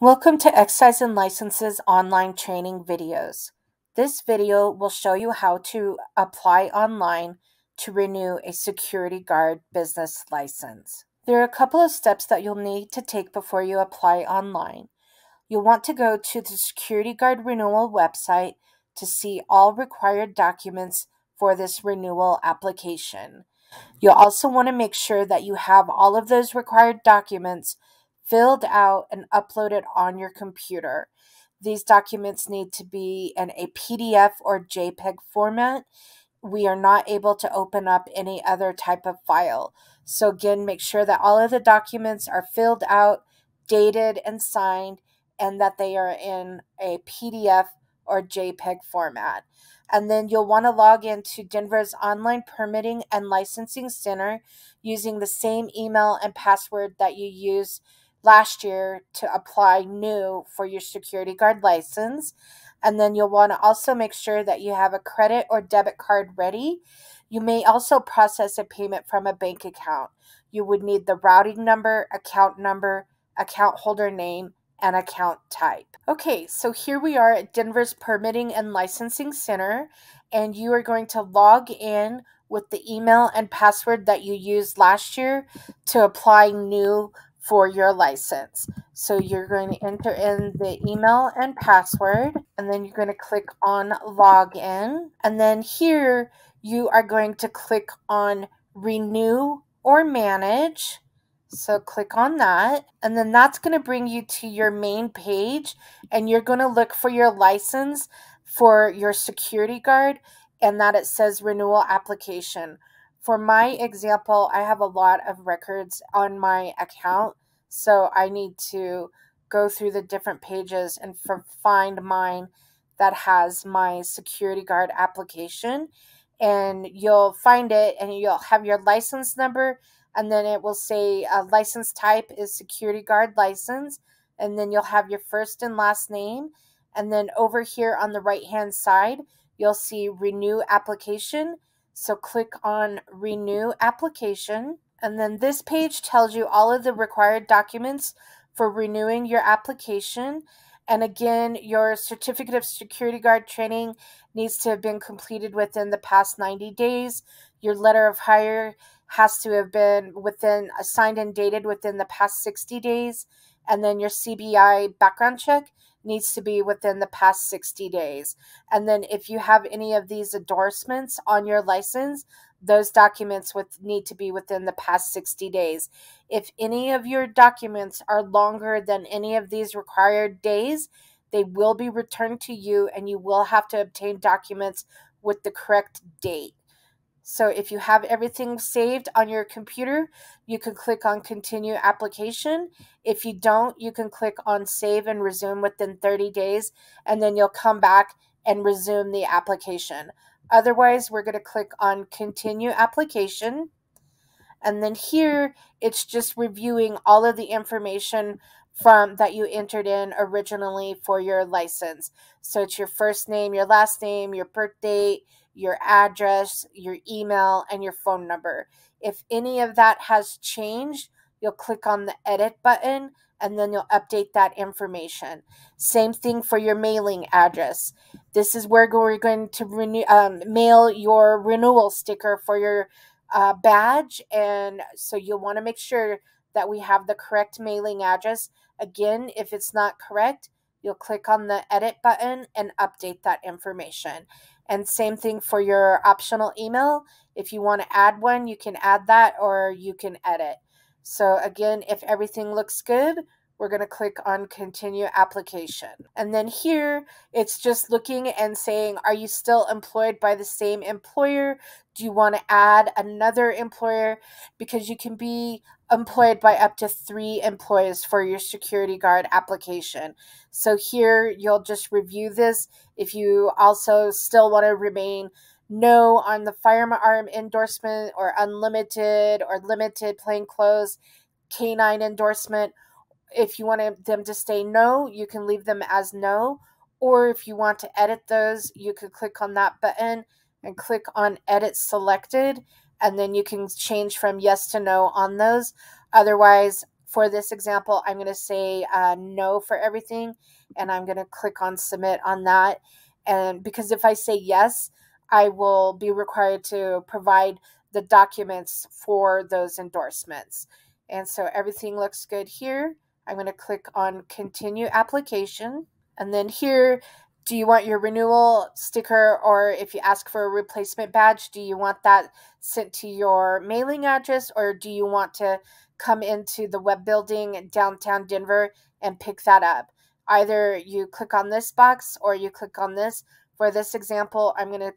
Welcome to Excise and Licenses online training videos. This video will show you how to apply online to renew a security guard business license. There are a couple of steps that you'll need to take before you apply online. You'll want to go to the security guard renewal website to see all required documents for this renewal application. You'll also want to make sure that you have all of those required documents filled out and uploaded on your computer. These documents need to be in a PDF or JPEG format. We are not able to open up any other type of file. So again, make sure that all of the documents are filled out, dated, and signed, and that they are in a PDF or JPEG format. And then you'll want to log into Denver's online permitting and licensing center using the same email and password that you used last year to apply new for your security guard license. And then you'll want to also make sure that you have a credit or debit card ready. You may also process a payment from a bank account. You would need the routing number, account holder name, and account type. Okay, so here we are at Denver's Permitting and Licensing Center, and you are going to log in with the email and password that you used last year to apply new for your license. So you're going to enter in the email and password, and then you're going to click on login. And then here you are going to click on renew or manage. So click on that, and then that's going to bring you to your main page, and you're going to look for your license for your security guard, and that it says renewal application. For my example, I have a lot of records on my account, so I need to go through the different pages and find mine that has my security guard application. And you'll find it, and you'll have your license number, and then it will say license type is security guard license, and then you'll have your first and last name. And then over here on the right hand side, you'll see renew application. So click on renew application, and then this page tells you all of the required documents for renewing your application. And again, your certificate of security guard training needs to have been completed within the past 90 days. Your letter of hire has to have been signed and dated within the past 60 days. And then your CBI background check needs to be within the past 60 days. And then if you have any of these endorsements on your license, those documents would need to be within the past 60 days. If any of your documents are longer than any of these required days, they will be returned to you, and you will have to obtain documents with the correct date. So if you have everything saved on your computer, you can click on continue application. If you don't, you can click on save and resume within 30 days, and then you'll come back and resume the application. Otherwise, we're going to click on continue application. And then here, it's just reviewing all of the information from that you entered in originally for your license. So it's your first name, your last name, your birth date, your address, your email, and your phone number. If any of that has changed, you'll click on the edit button, and then you'll update that information. Same thing for your mailing address. This is where we're going to mail your renewal sticker for your badge, and so you'll want to make sure that we have the correct mailing address. Again, if it's not correct, you'll click on the edit button and update that information. And same thing for your optional email. If you want to add one, you can add that, or you can edit. So again, if everything looks good, we're going to click on continue application. And then here, it's just looking and saying, are you still employed by the same employer? Do you want to add another employer? Because you can be employed by up to 3 employees for your security guard application. So here, you'll just review this. If you also still want to remain no on the firearm endorsement, or unlimited or limited plainclothes canine endorsement, if you want them to stay no, you can leave them as no. Or if you want to edit those, you can click on that button and click on edit selected, and then you can change from yes to no on those. Otherwise, for this example, I'm going to say no for everything, and I'm going to click on submit on that. And because if I say yes, I will be required to provide the documents for those endorsements. And so everything looks good here. I'm going to click on continue application. And then here, do you want your renewal sticker, or if you ask for a replacement badge, do you want that sent to your mailing address, or do you want to come into the web building in downtown Denver and pick that up? Either you click on this box or you click on this. For this example, I'm going to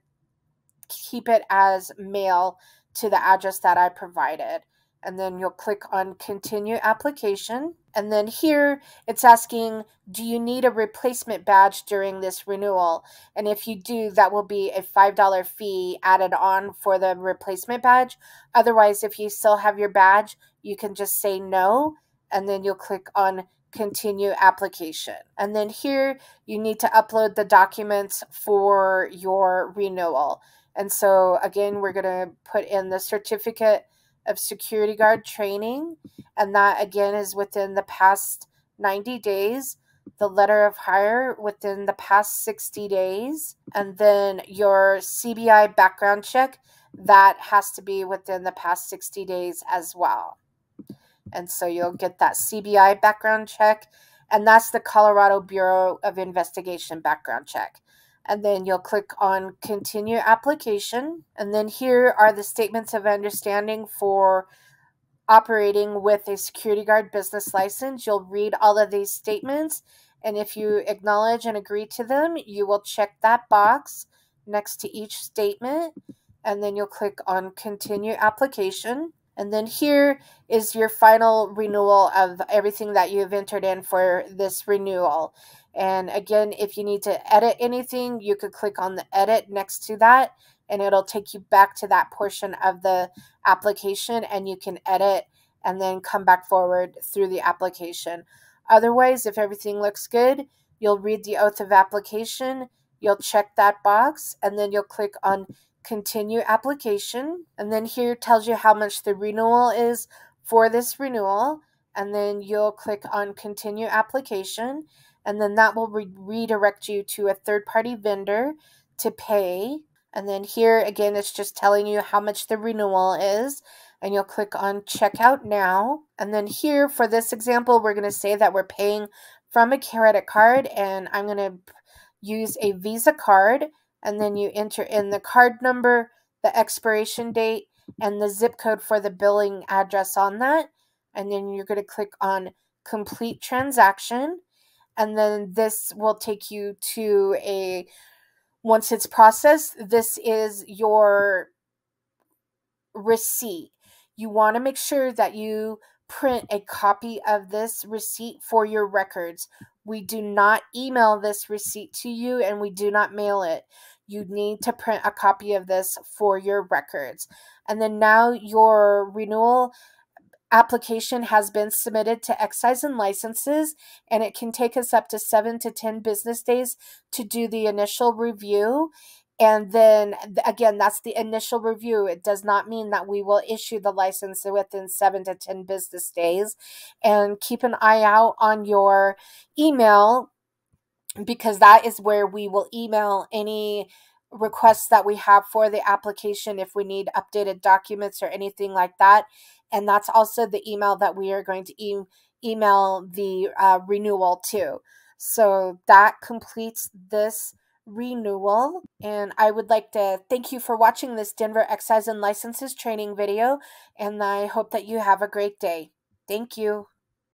keep it as mail to the address that I provided. And then you'll click on continue application. And then here it's asking, do you need a replacement badge during this renewal? And if you do, that will be a $5 fee added on for the replacement badge. Otherwise, if you still have your badge, you can just say no, and then you'll click on continue application. And then here you need to upload the documents for your renewal. And so again, we're going to put in the certificate of security guard training, and that again is within the past 90 days, the letter of hire within the past 60 days, and then your CBI background check, that has to be within the past 60 days as well. And so you'll get that CBI background check, and that's the Colorado Bureau of Investigation background check. And then you'll click on continue application. And then here are the statements of understanding for operating with a security guard business license. You'll read all of these statements, and if you acknowledge and agree to them, you will check that box next to each statement, and then you'll click on continue application. And then here is your final renewal of everything that you've entered in for this renewal. And again, if you need to edit anything, you could click on the edit next to that, and it'll take you back to that portion of the application, and you can edit and then come back forward through the application. Otherwise, if everything looks good, you'll read the oath of application, you'll check that box, and then you'll click on continue application. And then here tells you how much the renewal is for this renewal, and then you'll click on continue application, and then that will redirect you to a third-party vendor to pay. And then here again, it's just telling you how much the renewal is, and you'll click on checkout now. And then here for this example, we're going to say that we're paying from a credit card, and I'm going to use a Visa card. And then you enter in the card number, the expiration date, and the zip code for the billing address on that. And then you're going to click on complete transaction. And then this will take you to once it's processed, this is your receipt. You want to make sure that you print a copy of this receipt for your records. We do not email this receipt to you, and we do not mail it. You need to print a copy of this for your records. And then now your renewal application has been submitted to Excise and Licenses, and it can take us up to 7 to 10 business days to do the initial review. And then again, that's the initial review. It does not mean that we will issue the license within 7 to 10 business days. And keep an eye out on your email, because that is where we will email any requests that we have for the application if we need updated documents or anything like that. And that's also the email that we are going to email the renewal to. So that completes this renewal. And I would like to thank you for watching this Denver Excise and Licenses training video, and I hope that you have a great day. Thank you.